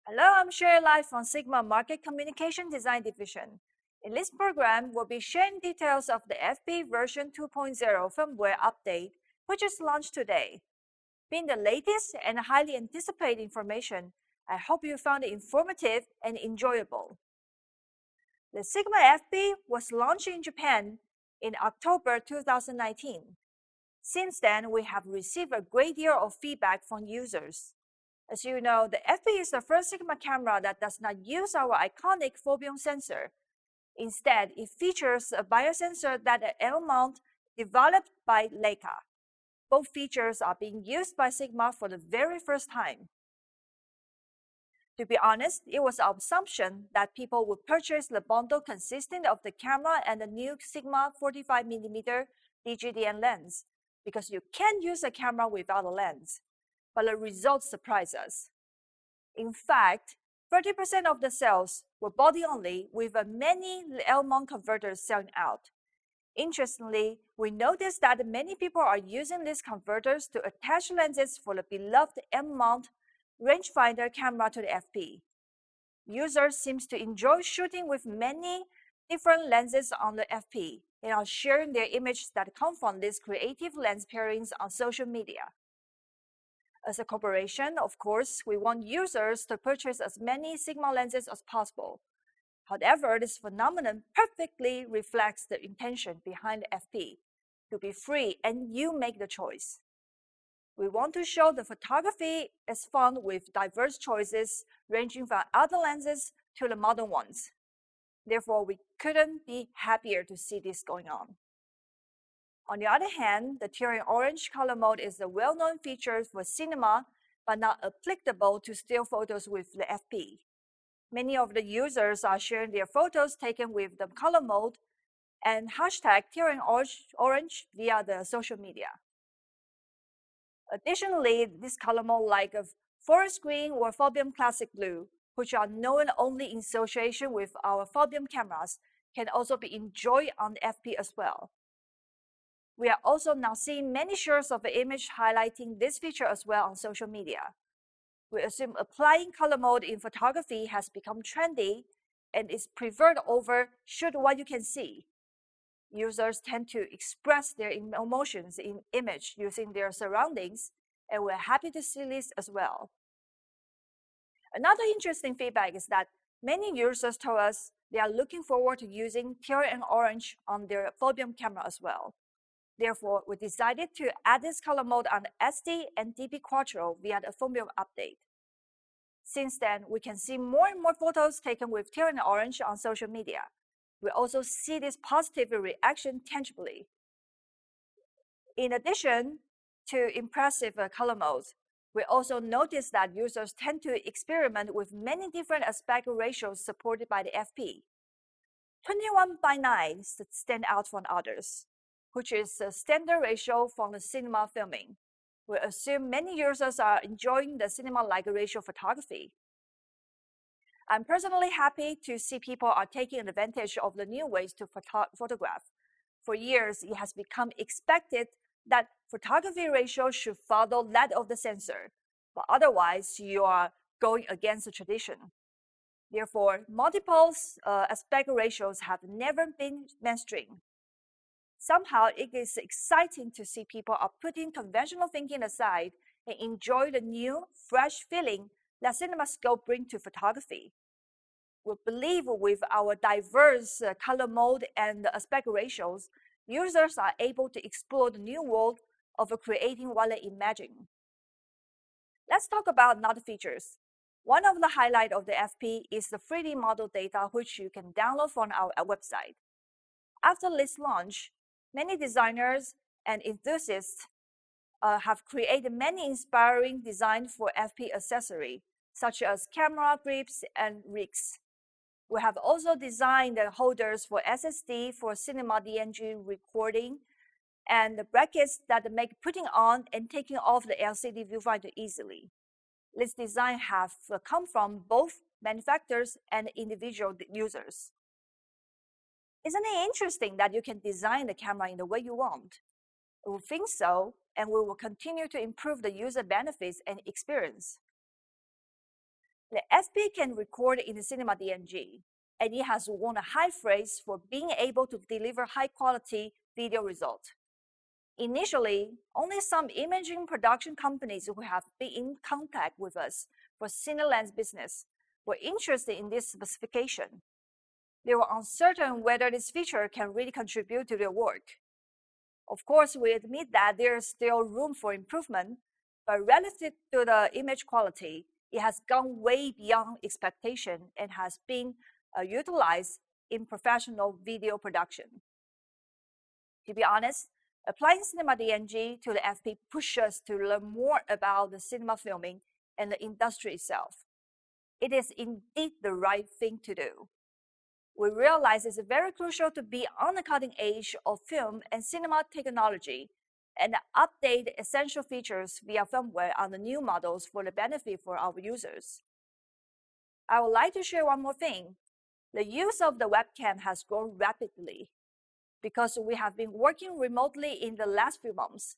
Hello, I'm Sherry Lai from Sigma Market Communication Design Division. In this program, we'll be sharing details of the FP version 2.0 firmware update, which is launched today. Being the latest and highly anticipated information, I hope you found it informative and enjoyable. The Sigma FP was launched in Japan in October 2019. Since then, we have received a great deal of feedback from users. As you know, the FP is the first Sigma camera that does not use our iconic Foveon sensor. Instead, it features a biosensor that is L-mount developed by Leica. Both features are being used by Sigma for the very first time. To be honest, it was our assumption that people would purchase the bundle consisting of the camera and the new Sigma 45mm DGDN lens, because you can't use a camera without a lens. But the results surprised us. In fact, 30% of the sales were body only, with many L-mount converters selling out. Interestingly, we noticed that many people are using these converters to attach lenses for the beloved M-mount rangefinder camera to the FP. Users seem to enjoy shooting with many different lenses on the FP and are sharing their images that come from these creative lens pairings on social media. As a corporation, of course, we want users to purchase as many Sigma lenses as possible. However, this phenomenon perfectly reflects the intention behind the FP, to be free and you make the choice. We want to show the photography is fun with diverse choices ranging from other lenses to the modern ones. Therefore, we couldn't be happier to see this going on. On the other hand, the Tyrian orange color mode is a well-known feature for cinema, but not applicable to still photos with the FP. Many of the users are sharing their photos taken with the color mode and hashtag Tyrian orange via the social media. Additionally, this color mode like a forest green or Foveon classic blue, which are known only in association with our Foveon cameras, can also be enjoyed on the FP as well. We are also now seeing many shares of the image highlighting this feature as well on social media. We assume applying color mode in photography has become trendy and is preferred over shoot what you can see. Users tend to express their emotions in image using their surroundings, and we're happy to see this as well. Another interesting feedback is that many users told us they are looking forward to using Tyrian orange on their Foveon camera as well. Therefore, we decided to add this color mode on the SD and DP Quattro via the firmware update. Since then, we can see more and more photos taken with Tyrian orange on social media. We also see this positive reaction tangibly. In addition to impressive color modes, we also notice that users tend to experiment with many different aspect ratios supported by the FP. 21:9 stand out from others, which is the standard ratio from the cinema filming. We assume many users are enjoying the cinema-like ratio photography. I'm personally happy to see people are taking advantage of the new ways to photograph. For years, it has become expected that photography ratio should follow that of the sensor, but otherwise you are going against the tradition. Therefore, multiple aspect ratios have never been mainstream. Somehow, it is exciting to see people are putting conventional thinking aside and enjoy the new, fresh feeling that CinemaScope brings to photography. We believe with our diverse color mode and aspect ratios, users are able to explore the new world of creating what they imagine. Let's talk about another features. One of the highlights of the FP is the 3D model data, which you can download from our website. After this launch, many designers and enthusiasts have created many inspiring designs for FP accessory, such as camera grips and rigs. We have also designed the holders for SSD for cinema DNG recording and the brackets that make putting on and taking off the LCD viewfinder easily. This design have come from both manufacturers and individual users. Isn't it interesting that you can design the camera in the way you want? We think so, and we will continue to improve the user benefits and experience. The FP can record in the Cinema DNG, and it has won a high praise for being able to deliver high-quality video results. Initially, only some imaging production companies who have been in contact with us for CineLens business were interested in this specification. They were uncertain whether this feature can really contribute to their work. Of course, we admit that there is still room for improvement, but relative to the image quality, it has gone way beyond expectation and has been utilized in professional video production. To be honest, applying Cinema DNG to the FP pushes us to learn more about the cinema filming and the industry itself. It is indeed the right thing to do. We realize it's very crucial to be on the cutting edge of film and cinema technology and update essential features via firmware on the new models for the benefit for our users. I would like to share one more thing. The use of the webcam has grown rapidly because we have been working remotely in the last few months.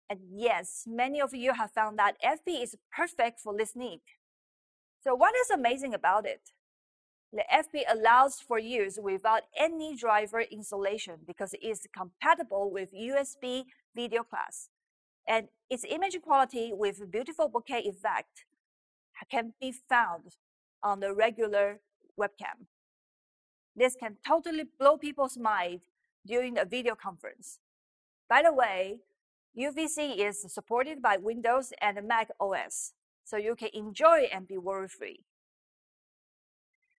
And yes, many of you have found that FP is perfect for this need. So what is amazing about it? The FP allows for use without any driver installation because it is compatible with USB video class. And its image quality with beautiful bokeh effect can be found on the regular webcam. This can totally blow people's mind during a video conference. By the way, UVC is supported by Windows and Mac OS, so you can enjoy and be worry-free.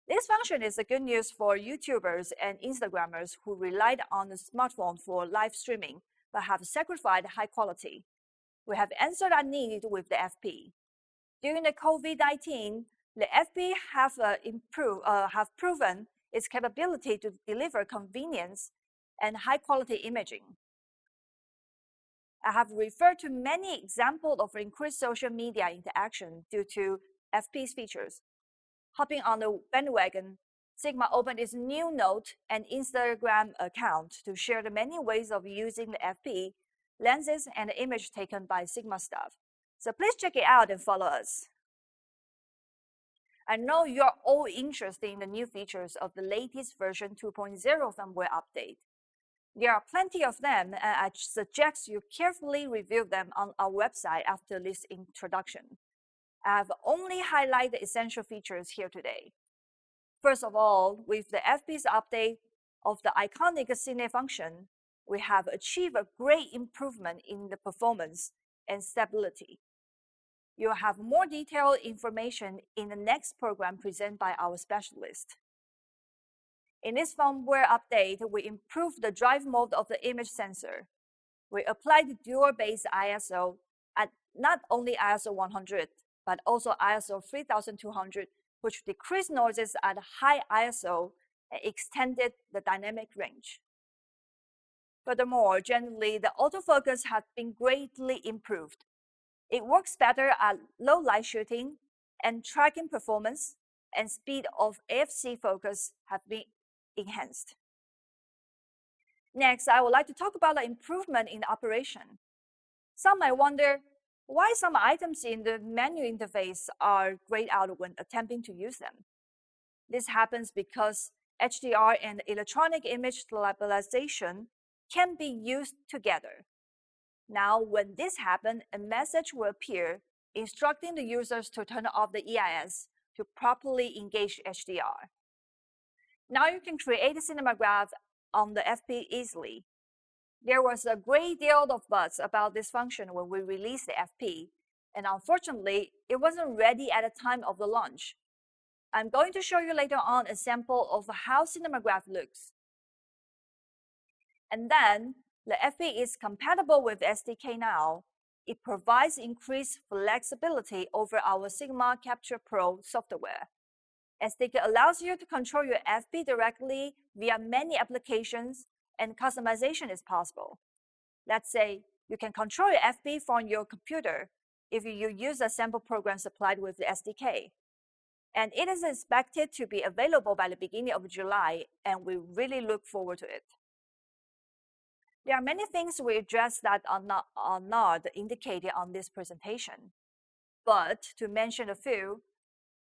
This function is a good news for YouTubers and Instagrammers who relied on the smartphone for live streaming but have sacrificed high quality. We have answered that need with the FP. During the COVID-19, the FP have proven its capability to deliver convenience and high-quality imaging. I have referred to many examples of increased social media interaction due to FP's features. Hopping on the bandwagon, Sigma opened its new Note and Instagram account to share the many ways of using the FP, lenses, and the image taken by Sigma staff. So please check it out and follow us. I know you're all interested in the new features of the latest version 2.0 firmware update. There are plenty of them, and I suggest you carefully review them on our website after this introduction. I have only highlighted essential features here today. First of all, with the FP's update of the iconic Cine function, we have achieved a great improvement in the performance and stability. You'll have more detailed information in the next program presented by our specialist. In this firmware update, we improved the drive mode of the image sensor. We applied dual-based ISO at not only ISO 100, but also ISO 3200, which decreased noises at high ISO and extended the dynamic range. Furthermore, generally, the autofocus has been greatly improved. It works better at low light shooting, and tracking performance and speed of AFC focus have been enhanced. Next, I would like to talk about the improvement in the operation. Some might wonder why some items in the menu interface are grayed out when attempting to use them. This happens because HDR and electronic image stabilization can be used together. Now, when this happens, a message will appear instructing the users to turn off the EIS to properly engage HDR. Now you can create a cinemagraph on the FP easily. There was a great deal of buzz about this function when we released the FP, and unfortunately, it wasn't ready at the time of the launch. I'm going to show you later on a sample of how cinemagraph looks. And then, the FP is compatible with SDK now. It provides increased flexibility over our Sigma Capture Pro software. SDK allows you to control your FP directly via many applications, and customization is possible. Let's say you can control your FP from your computer if you use a sample program supplied with the SDK. And it is expected to be available by the beginning of July, and we really look forward to it. There are many things we address that are not indicated on this presentation. But to mention a few,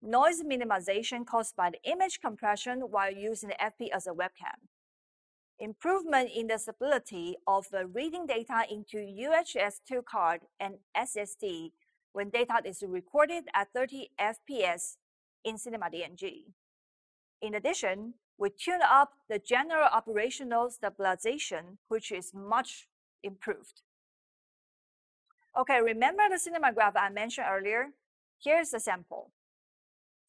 noise minimization caused by the image compression while using the FP as a webcam, improvement in the stability of reading data into UHS-2 card and SSD when data is recorded at 30 FPS in Cinema DNG. In addition, we tune up the general operational stabilization, which is much improved. Okay, remember the CinemaGraph I mentioned earlier? Here's a sample.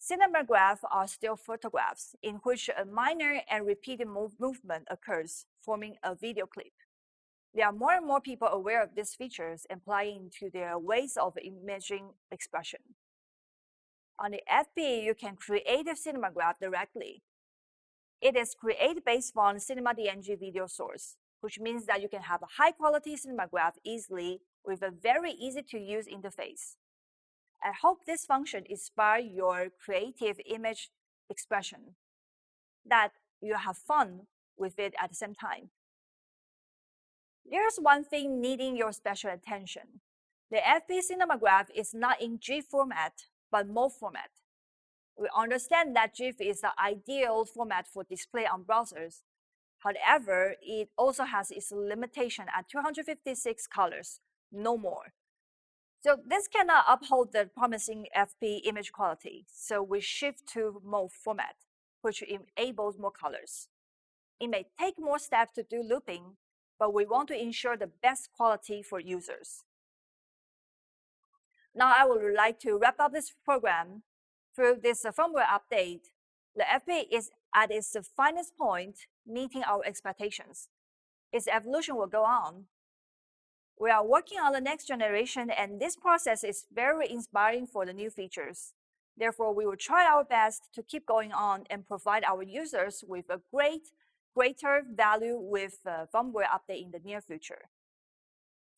CinemaGraph are still photographs in which a minor and repeated movement occurs, forming a video clip. There are more and more people aware of these features applying to their ways of imaging expression. On the FP, you can create a CinemaGraph directly. It is created based on Cinema DNG video source, which means that you can have a high-quality CinemaGraph easily with a very easy-to-use interface. I hope this function inspires your creative image expression, that you have fun with it at the same time. There's one thing needing your special attention. The FP CinemaGraph is not in GIF format, but MOV format. We understand that GIF is the ideal format for display on browsers. However, it also has its limitation at 256 colors, no more. So this cannot uphold the promising FP image quality, so we shift to MOV format, which enables more colors. It may take more steps to do looping, but we want to ensure the best quality for users. Now I would like to wrap up this program. Through this firmware update, the FP is at its finest point, meeting our expectations. Its evolution will go on. We are working on the next generation, and this process is very inspiring for the new features. Therefore, we will try our best to keep going on and provide our users with a greater value with firmware update in the near future.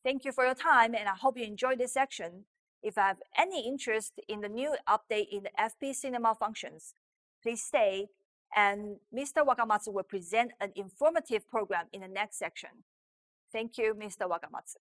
Thank you for your time, and I hope you enjoyed this section. If you have any interest in the new update in the FP Cinema functions, please stay, and Mr. Wakamatsu will present an informative program in the next section. Thank you, Mr. Wakamatsu.